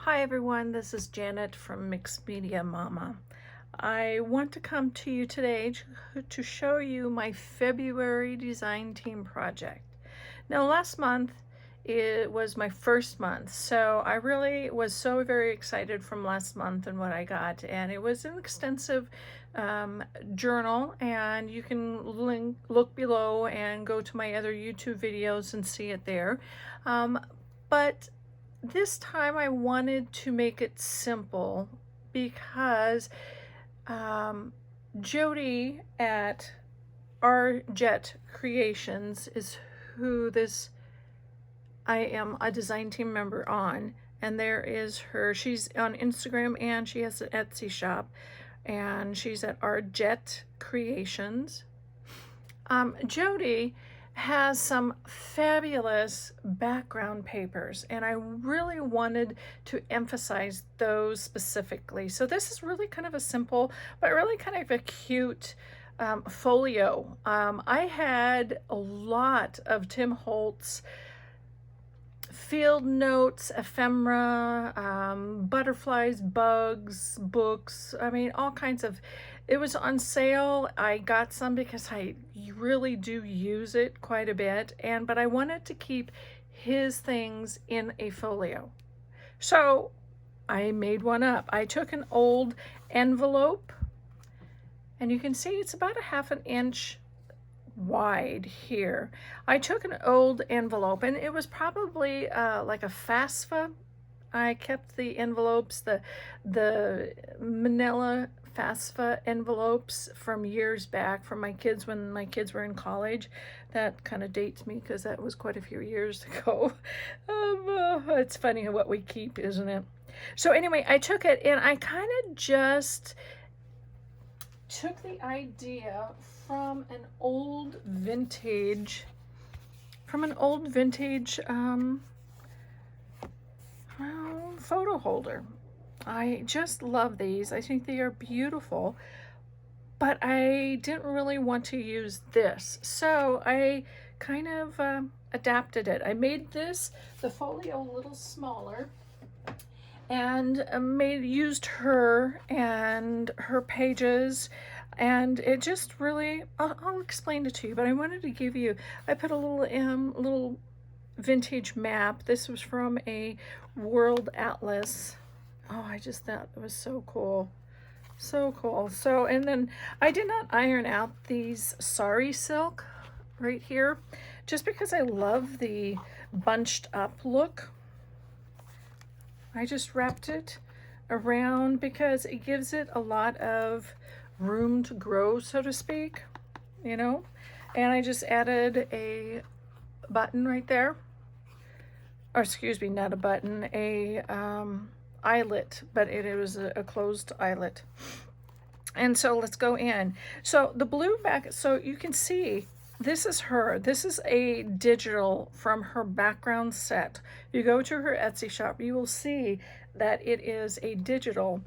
Hi everyone, this is Janet from Mixed Media Mama. I want to come to you today to show you my February design team project. Now last month it was my first month, so I really was so very excited from last month and what I got, and it was an extensive journal, and you can look below and go to my other YouTube videos and see it there. But this time I wanted to make it simple because Jody at Our Jet Creations is who I am a design team member on, and there is her. She's on Instagram and she has an Etsy shop, and she's at Our Jet Creations. Jody has some fabulous background papers, and I really wanted to emphasize those specifically. So this is really kind of a simple, but really kind of a cute folio. I had a lot of Tim Holtz field notes, ephemera, butterflies, bugs, books. I mean, all kinds of. It was on sale. I got some because I really do use it quite a bit, but I wanted to keep his things in a folio. So I made one up. I took an old envelope, and you can see it's about a half an inch wide here. I took an old envelope, and it was probably like a FAFSA. I kept the envelopes, the manila FAFSA envelopes from years back from my kids when my kids were in college. That kind of dates me because that was quite a few years ago. It's funny what we keep, isn't it? So anyway, I took it and I kind of just took the idea from an old vintage photo holder. I just love these. I think they are beautiful, but I didn't really want to use this, so I kind of adapted it. I made the folio a little smaller, and used her and her pages, and it just really, I'll explain it to you, but I wanted to give you, I put a little vintage map. This was from a world atlas. Oh, I just thought it was so cool. So cool. So, and then I did not iron out these sari silk right here just because I love the bunched up look. I just wrapped it around because it gives it a lot of room to grow, so to speak, and I just added a button right there, or excuse me, not a button, a eyelet, but it was a closed eyelet. And so let's go in. So the blue back, so you can see this is her. This is a digital from her background set. If you go to her Etsy shop, you will see that it is a digital,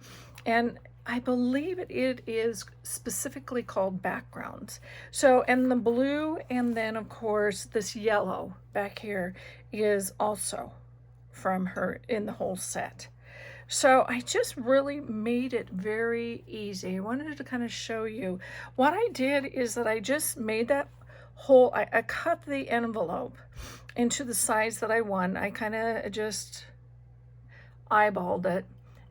and I believe it is specifically called backgrounds. So, and the blue, and then of course this yellow back here is also from her in the whole set. So I just really made it very easy. I wanted to kind of show you. What I did is that I just made that whole, I cut the envelope into the size that I want. I kind of just eyeballed it,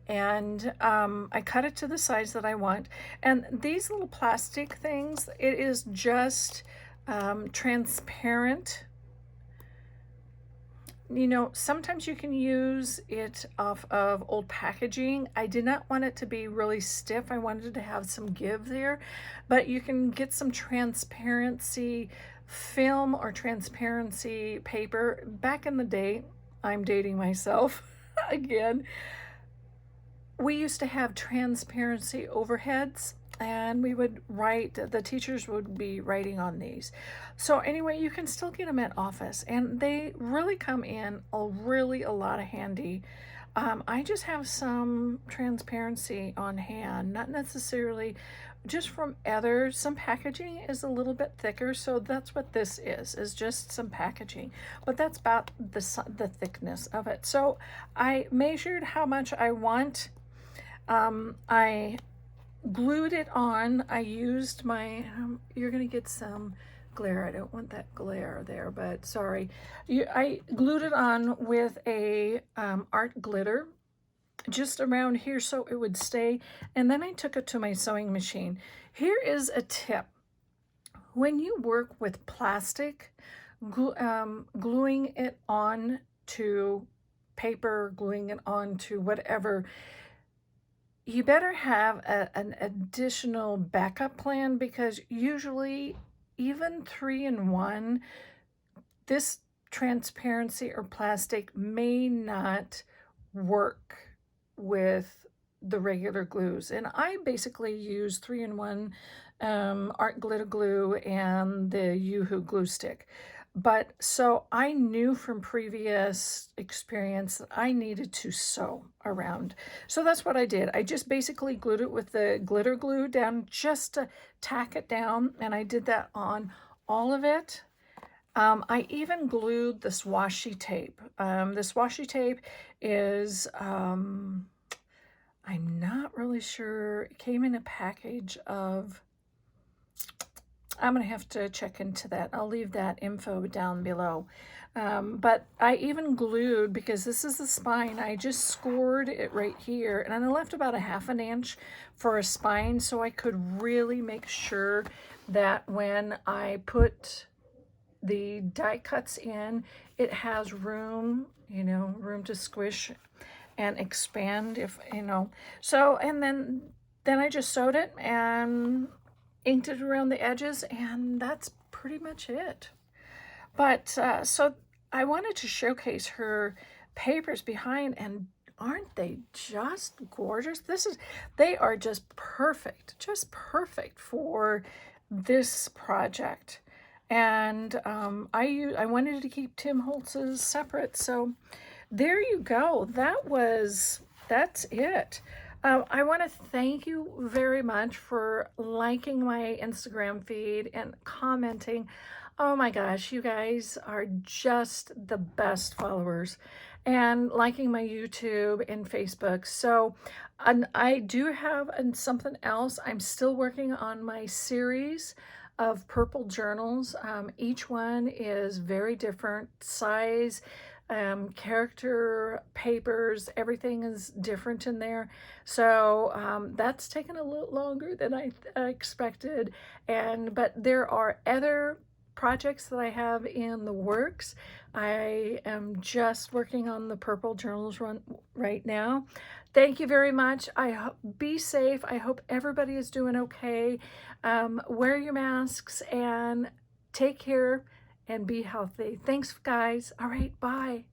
and I cut it to the size that I want. And these little plastic things, it is just transparent. Sometimes you can use it off of old packaging. I did not want it to be really stiff. I wanted to have some give there, but you can get some transparency film or transparency paper. Back in the day, I'm dating myself again, we used to have transparency overheads, and we would write, the teachers would be writing on these. So anyway, you can still get them at office, and they really come in a lot of handy. I just have some transparency on hand, not necessarily just from some packaging is a little bit thicker, so that's what this is just some packaging, but that's about the thickness of it. So I measured how much I want. I glued it on. I used my, you're gonna get some glare. I don't want that glare there, but sorry. I glued it on with a art glitter just around here so it would stay. And then I took it to my sewing machine. Here is a tip. When you work with plastic, gluing it on to paper, gluing it on to whatever, you better have an additional backup plan, because usually even 3-in-1, this transparency or plastic may not work with the regular glues. And I basically use 3-in-1 art glitter glue and the Yoo-Hoo glue stick. But so I knew from previous experience that I needed to sew around. So that's what I did. I just basically glued it with the glitter glue down just to tack it down. And I did that on all of it. I even glued this washi tape. This washi tape is, I'm not really sure. It came in a package of, I'm going to have to check into that. I'll leave that info down below. But I even glued, because this is the spine, I just scored it right here. And I left about a 1/2 inch for a spine, so I could really make sure that when I put the die cuts in, it has room, room to squish and expand, if, So, and then I just sewed it and inked it around the edges, and that's pretty much it. But so I wanted to showcase her papers behind, and aren't they just gorgeous? They are just perfect for this project. And I wanted to keep Tim Holtz's separate, so there you go. That's it. I want to thank you very much for liking my Instagram feed and commenting. Oh my gosh, you guys are just the best followers, and liking my YouTube and Facebook. So, and I do have something else. I'm still working on my series of purple journals. Each one is very different size, character, papers, everything is different in there. So that's taken a little longer than I expected. But there are other projects that I have in the works. I am just working on the purple journals right now. Thank you very much. Be safe. I hope everybody is doing okay. Wear your masks and take care and be healthy. Thanks, guys. All right, bye.